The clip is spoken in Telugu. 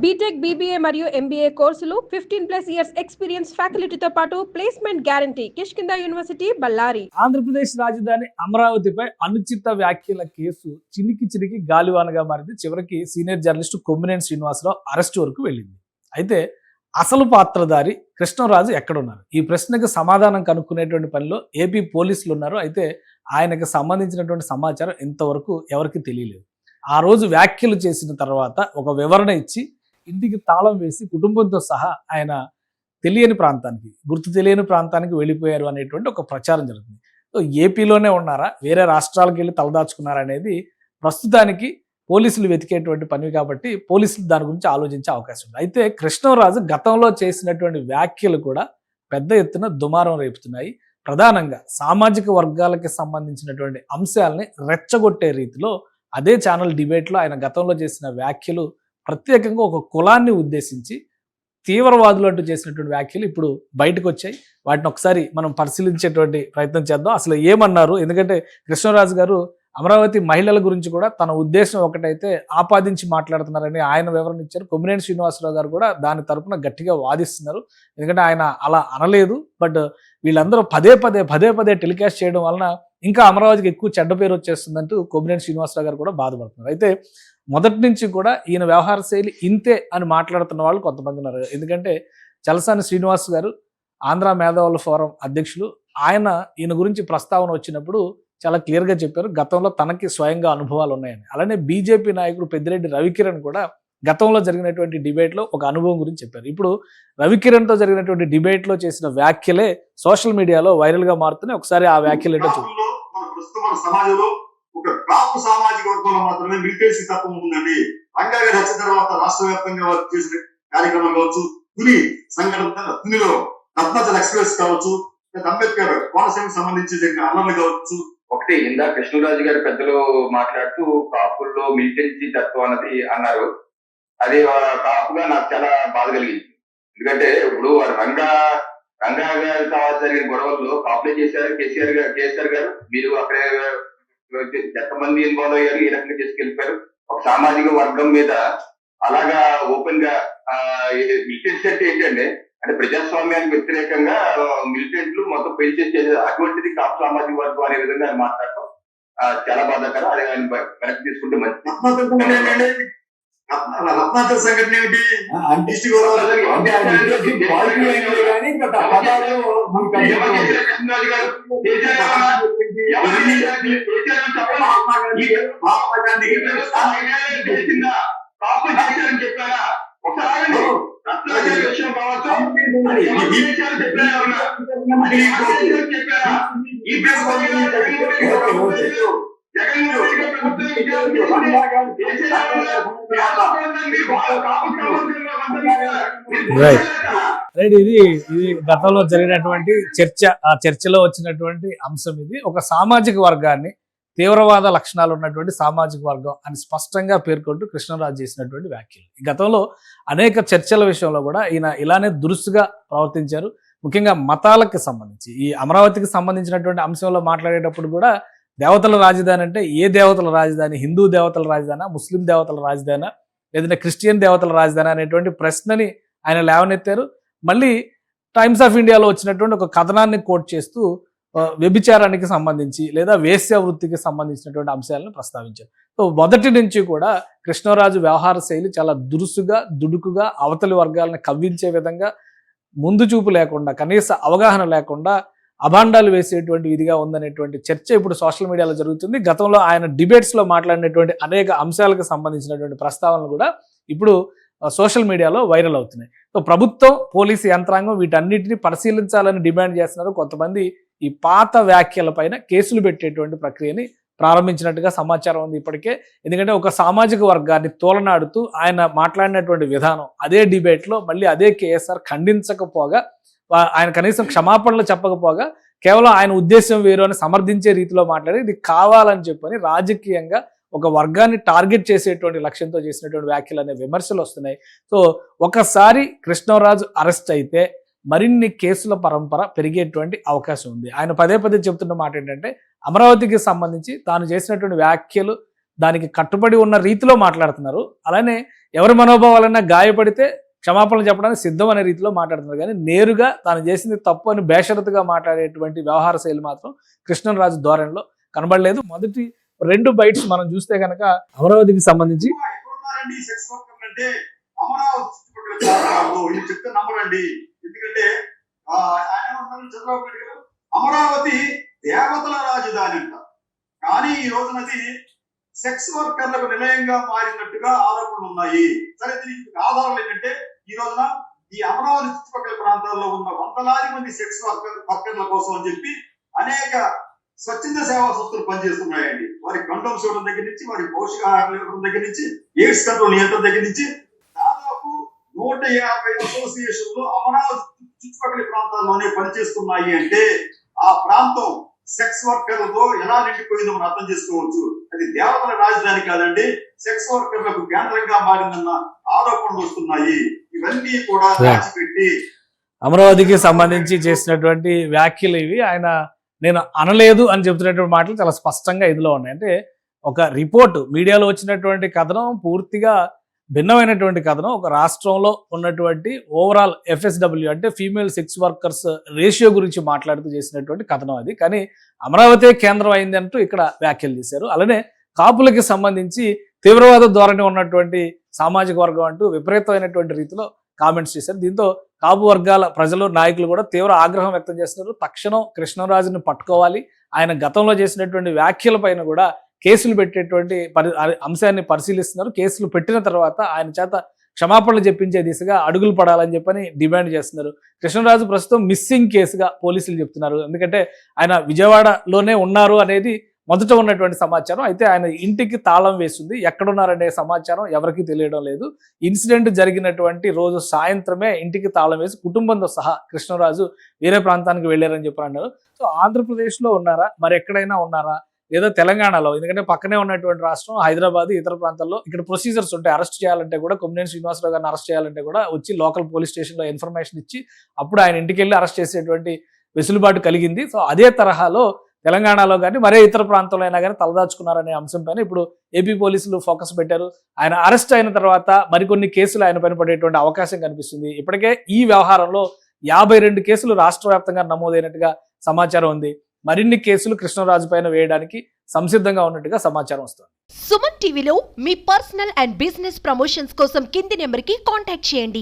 బీటెక్, బీబీఏ మరియు ఎంబీఏ కోర్సులు 15+ ఇయర్స్ ఎక్స్పీరియన్స్ ఫ్యాకల్టీతో పాటు placement guarantee. Kishkinda university, Ballari. Andhra Pradesh రాజధాని అమరావతిపై అనుచిత వ్యాఖ్యల కేసు చినికి గాలివానగా మారింది. చివరికి senior journalist Kommineni Srinivasa Rao arrest వరకు వెళ్ళింది. అయితే అసలు పాత్రధారి కృష్ణరాజు ఎక్కడున్నారు? ఈ ప్రశ్నకు సమాధానం కనుక్కునేటువంటి పనిలో ఏపీ పోలీసులు ఉన్నారు. అయితే ఆయనకు సంబంధించినటువంటి సమాచారం ఇంతవరకు ఎవరికి తెలియలేదు. ఆ రోజు వ్యాఖ్యలు చేసిన తర్వాత ఒక వివరణ ఇచ్చి ఇంటికి తాళం వేసి కుటుంబంతో సహా ఆయన గుర్తు తెలియని ప్రాంతానికి వెళ్ళిపోయారు అనేటువంటి ఒక ప్రచారం జరుగుతుంది. సో ఏపీలోనే ఉన్నారా, వేరే రాష్ట్రాలకు వెళ్ళి తలదాచుకున్నారా అనేది ప్రస్తుతానికి పోలీసులు వెతికేటువంటి పని కాబట్టి పోలీసులు దాని గురించి ఆలోచించే అవకాశం ఉంది. అయితే కృష్ణరాజు గతంలో చేసినటువంటి వ్యాఖ్యలు కూడా పెద్ద ఎత్తున దుమారం రేపుతున్నాయి. ప్రధానంగా సామాజిక వర్గాలకి సంబంధించినటువంటి అంశాలని రెచ్చగొట్టే రీతిలో అదే ఛానల్ డిబేట్లో ఆయన గతంలో చేసిన వ్యాఖ్యలు ప్రత్యేకంగా ఒక కులాన్ని ఉద్దేశించి తీవ్రవాదులు అంటూ చేసినటువంటి వ్యాఖ్యలు ఇప్పుడు బయటకు వచ్చాయి. వాటిని ఒకసారి మనం పరిశీలించేటువంటి ప్రయత్నం చేద్దాం. అసలు ఏమన్నారు? ఎందుకంటే కృష్ణరాజు గారు అమరావతి మహిళల గురించి కూడా తన ఉద్దేశం ఒకటైతే ఆపాదించి మాట్లాడుతున్నారని ఆయన వివరణ ఇచ్చారు. కొమ్మినేని శ్రీనివాసరావు గారు కూడా దాని తరపున గట్టిగా వాదిస్తున్నారు. ఎందుకంటే ఆయన అలా అనలేదు, బట్ వీళ్ళందరూ పదే పదే టెలికాస్ట్ చేయడం వలన ఇంకా అమరావతికి ఎక్కువ చెడ్డ పేరు వచ్చేస్తుందంటూ కొమ్మినేని శ్రీనివాసరావు గారు కూడా బాధపడుతున్నారు. అయితే మొదటి నుంచి కూడా ఈయన వ్యవహార శైలి ఇంతే అని మాట్లాడుతున్న వాళ్ళు కొంతమంది ఉన్నారు. ఎందుకంటే చలసాని శ్రీనివాస్ గారు ఆంధ్ర మేధావుల ఫోరం అధ్యక్షులు, ఈయన గురించి ప్రస్తావన వచ్చినప్పుడు చాలా క్లియర్గా చెప్పారు గతంలో తనకి స్వయంగా అనుభవాలు ఉన్నాయని. అలానే బీజేపీ నాయకుడు పెద్దిరెడ్డి రవికిరణ్ కూడా గతంలో జరిగినటువంటి డిబేట్లో ఒక అనుభవం గురించి చెప్పారు. ఇప్పుడు రవికిరణ్తో జరిగినటువంటి డిబేట్లో చేసిన వ్యాఖ్యలే సోషల్ మీడియాలో వైరల్గా మారుతున్నాయి. ఒకసారి ఆ వ్యాఖ్యలు ఏంటో చూడండి. సమాజంలో ఒక కాపు సామాజిక వర్గంలో మాత్రమే మిలిటెన్సీ తత్వం ఉందండి. రంగారెడ్డి వచ్చిన తర్వాత రాష్ట్ర వ్యాప్తంగా వారు చేసిన కార్యక్రమం కావచ్చు, తుని సంఘటన, తునిలో రత్నాచల్ ఎక్స్ప్రెస్ కావచ్చు, అంబేద్కర్ కోనసీమకు సంబంధించి జరిగిన అల్లర్లు కావచ్చు. ఒకటి ఇందా కృష్ణరాజు గారి పెద్దలు మాట్లాడుతూ కాపుల్లో మిలిటెన్సీ తత్వం అన్నది అన్నారు. అది కాపుగా నాకు చాలా బాధ కలిగింది. ఎందుకంటే ఇప్పుడు రంగా గారి తర్వాత జరిగిన గొడవల్లో కాపులే చేశారు. కేసీఆర్ గారు మీరు అక్కడ ఎంతమంది ఇన్వాల్వ్ అయ్యారు, ఏ రకంగా చేసుకెళ్ళిపోయారు. ఒక సామాజిక వర్గం మీద అలాగా ఓపెన్ గా మిలిటెన్సీ అంటే ఏంటంటే అంటే ప్రజాస్వామ్యానికి వ్యతిరేకంగా మిలిటెంట్లు మొత్తం పెంచేసేది అటువంటిది కాపు సామాజిక వర్గం అనే విధంగా ఆయన మాట్లాడటం చాలా బాధాకరం. అది ఆయన వెనక్కి తీసుకుంటే మంచిది. రత్నాచల్ సంఘటన ఏమిటి? చెప్పారా ఒకసారి రత్నాచల్ విషయం కావచ్చు, ఇది గతంలో జరిగినటువంటి చర్చ. ఆ చర్చలో వచ్చినటువంటి అంశం ఇది. ఒక సామాజిక వర్గాన్ని తీవ్రవాద లక్షణాలు ఉన్నటువంటి సామాజిక వర్గం అని స్పష్టంగా పేర్కొంటూ కృష్ణరాజు చేసినటువంటి వ్యాఖ్యలు. ఈ గతంలో అనేక చర్చల విషయంలో కూడా ఈయన ఇలానే దురుసుగా ప్రవర్తించారు. ముఖ్యంగా మతాలకు సంబంధించి ఈ అమరావతికి సంబంధించినటువంటి అంశంలో మాట్లాడేటప్పుడు కూడా దేవతల రాజధాని అంటే ఏ దేవతల రాజధాని? హిందూ దేవతల రాజధానా, ముస్లిం దేవతల రాజధానా, లేదంటే క్రిస్టియన్ దేవతల రాజధాని అనేటువంటి ప్రశ్నని ఆయన లేవనెత్తారు. మళ్ళీ టైమ్స్ ఆఫ్ ఇండియాలో వచ్చినటువంటి ఒక కథనాన్ని కోట్ చేస్తూ వ్యభిచారానికి సంబంధించి లేదా వేశ్య వృత్తికి సంబంధించినటువంటి అంశాలను ప్రస్తావించారు. సో మొదటి నుంచి కూడా కృష్ణరాజు వ్యవహార శైలి చాలా దురుసుగా, దుడుకుగా, అవతలి వర్గాలను కవ్వించే విధంగా, ముందు చూపు లేకుండా, కనీస అవగాహన లేకుండా అభాండాలు వేసేటువంటి విధిగా ఉందనేటువంటి చర్చ ఇప్పుడు సోషల్ మీడియాలో జరుగుతుంది. గతంలో ఆయన డిబేట్స్లో మాట్లాడినటువంటి అనేక అంశాలకు సంబంధించినటువంటి ప్రస్తావనలు కూడా ఇప్పుడు సోషల్ మీడియాలో వైరల్ అవుతున్నాయి. సో ప్రభుత్వం, పోలీసు యంత్రాంగం వీటన్నిటిని పరిశీలించాలని డిమాండ్ చేస్తున్నారు. కొంతమంది ఈ పాత వ్యాఖ్యలపైన కేసులు పెట్టేటువంటి ప్రక్రియని ప్రారంభించినట్టుగా సమాచారం ఉంది ఇప్పటికే. ఎందుకంటే ఒక సామాజిక వర్గాన్ని తోలనాడుతూ ఆయన మాట్లాడినటువంటి విధానం అదే డిబేట్లో మళ్ళీ అదే కేఎస్ఆర్ ఖండించకపోగా, ఆయన కనీసం క్షమాపణలు చెప్పకపోగా కేవలం ఆయన ఉద్దేశం వేరు అని సమర్థించే రీతిలో మాట్లాడి ఇది కావాలని చెప్పని రాజకీయంగా ఒక వర్గాన్ని టార్గెట్ చేసేటువంటి లక్ష్యంతో చేసినటువంటి వ్యాఖ్యలు అనే విమర్శలు వస్తున్నాయి. సో ఒకసారి కృష్ణరాజు అరెస్ట్ అయితే మరిన్ని కేసుల పరంపర పెరిగేటువంటి అవకాశం ఉంది. ఆయన పదే చెప్తున్న మాట ఏంటంటే అమరావతికి సంబంధించి తాను చేసినటువంటి వ్యాఖ్యలు దానికి కట్టుబడి ఉన్న రీతిలో మాట్లాడుతున్నారు. అలానే ఎవరి మనోభావాలన్నా గాయపడితే క్షమాపణలు చెప్పడానికి సిద్ధం అనే రీతిలో మాట్లాడుతున్నారు. కానీ నేరుగా తాను చేసింది తప్పు అని బేషరతుగా మాట్లాడేటువంటి వ్యవహార శైలి మాత్రం కృష్ణరాజు ధోరణిలో కనబడలేదు. మొదటి 2 బైట్స్ మనం చూస్తే కనుక అమరావతికి సంబంధించి ఎక్కడున్నారండి ఈ సెక్స్ వర్కర్లు అంటే అమరావతి చుట్టుపక్కల ప్రాంతాల్లో ఇది చెప్తే నమ్మరండి. ఎందుకంటే ఆయన ఏమంటారు చంద్రబాబు నాయుడు గారు, అమరావతి దేవతల రాజధాని అంట. కానీ ఈ రోజునది సెక్స్ వర్కర్లకు నిలయంగా మారినట్టుగా ఆరోపణలు ఉన్నాయి. సరే, దీనికి ఆధారాలు ఏంటంటే ఈ రోజున ఈ అమరావతి చుట్టుపక్కల ప్రాంతాల్లో ఉన్న వందలాది మంది సెక్స్ వర్కర్ల కోసం అని చెప్పి అనేక స్వచ్ఛంద సేవా సంస్థలు పనిచేస్తున్నాయండి. వారి కండోమ్స్ ఇవ్వడం దగ్గర నుంచి, వారి పోషకాహారం ఇవ్వడం దగ్గర నుంచి, ఎయిడ్స్ కంట్రోల్ నియంత్రణ దగ్గర నుంచి దాదాపు 150 అసోసియేషన్లు అమరావతి చుట్టుపక్కల ప్రాంతాల్లోనే పనిచేస్తున్నాయి. అంటే ఆ ప్రాంతం సెక్స్ వర్కర్లతో ఎలా నిండిపోయిందో మనం అర్థం చేసుకోవచ్చు. అది దేవతల రాజధాని కాదండి, సెక్స్ వర్కర్లకు కేంద్రంగా మారిందన్న ఆరోపణలు వస్తున్నాయి. ఇవన్నీ కూడా దాచిపెట్టి అమరావతికి సంబంధించి చేసినటువంటి వ్యాఖ్యలు ఇవి. ఆయన నేను అనలేదు అని చెబుతున్నటువంటి మాటలు చాలా స్పష్టంగా ఇందులో ఉన్నాయి. అంటే ఒక రిపోర్టు మీడియాలో వచ్చినటువంటి కథనం పూర్తిగా భిన్నమైనటువంటి కథనం. ఒక రాష్ట్రంలో ఉన్నటువంటి ఓవరాల్ FSW అంటే ఫీమేల్ సెక్స్ వర్కర్స్ రేషియో గురించి మాట్లాడుతూ చేసినటువంటి కథనం అది. కానీ అమరావతి కేంద్రం అయింది అంటూ ఇక్కడ వ్యాఖ్యలు చేశారు. అలానే కాపులకి సంబంధించి తీవ్రవాద ధోరణి ఉన్నటువంటి సామాజిక వర్గం అంటూ విపరీతమైనటువంటి రీతిలో కామెంట్స్ చేశారు. దీంతో కాపు వర్గాల ప్రజలు, నాయకులు కూడా తీవ్ర ఆగ్రహం వ్యక్తం చేస్తున్నారు. తక్షణం కృష్ణరాజుని పట్టుకోవాలి, ఆయన గతంలో చేసినటువంటి వ్యాఖ్యల పైన కూడా కేసులు పెట్టేటువంటి అంశాన్ని పరిశీలిస్తున్నారు. కేసులు పెట్టిన తర్వాత ఆయన చేత క్షమాపణలు చెప్పించే దిశగా అడుగులు పడాలని చెప్పని డిమాండ్ చేస్తున్నారు. కృష్ణరాజు ప్రస్తుతం మిస్సింగ్ కేసుగా పోలీసులు చెప్తున్నారు. ఎందుకంటే ఆయన విజయవాడలోనే ఉన్నారు అనేది మొదట ఉన్నటువంటి సమాచారం. అయితే ఆయన ఇంటికి తాళం వేస్తుంది, ఎక్కడున్నారనే సమాచారం ఎవరికీ తెలియడం లేదు. ఇన్సిడెంట్ జరిగినటువంటి రోజు సాయంత్రమే ఇంటికి తాళం వేసి కుటుంబంతో సహా కృష్ణరాజు వేరే ప్రాంతానికి వెళ్ళారని చెప్పి అన్నారు. సో ఆంధ్రప్రదేశ్లో ఉన్నారా, మరి ఎక్కడైనా ఉన్నారా, లేదా తెలంగాణలో, ఎందుకంటే పక్కనే ఉన్నటువంటి రాష్ట్రం హైదరాబాద్, ఇతర ప్రాంతాల్లో ఇక్కడ ప్రొసీజర్స్ ఉంటాయి. అరెస్ట్ చేయాలంటే కూడా కొమ్మినేని శ్రీనివాసరావు గారిని అరెస్ట్ చేయాలంటే కూడా వచ్చి లోకల్ పోలీస్ స్టేషన్లో ఇన్ఫర్మేషన్ ఇచ్చి అప్పుడు ఆయన ఇంటికి వెళ్ళి అరెస్ట్ చేసేటువంటి వెసులుబాటు కలిగింది. సో అదే తరహాలో తెలంగాణలో కానీ మరే ఇతర ప్రాంతంలో అయినా కానీ తలదాచుకున్నారనే అంశం పైన ఇప్పుడు ఏపీ పోలీసులు ఫోకస్ పెట్టారు. ఆయన అరెస్ట్ అయిన తర్వాత మరికొన్ని కేసులు ఆయన పైన పడేటువంటి అవకాశం కనిపిస్తుంది. ఇప్పటికే ఈ వ్యవహారంలో 52 కేసులు రాష్ట్ర వ్యాప్తంగా నమోదైనట్టుగా సమాచారం ఉంది. మరిన్ని కేసులు కృష్ణరాజు పైన వేయడానికి సంసిద్ధంగా ఉన్నట్టుగా సమాచారం వస్తుంది. సుమన్ టీవీలో మీ పర్సనల్ అండ్ బిజినెస్ ప్రమోషన్స్ కోసం కింది నెంబర్కి కాంటాక్ట్ చేయండి.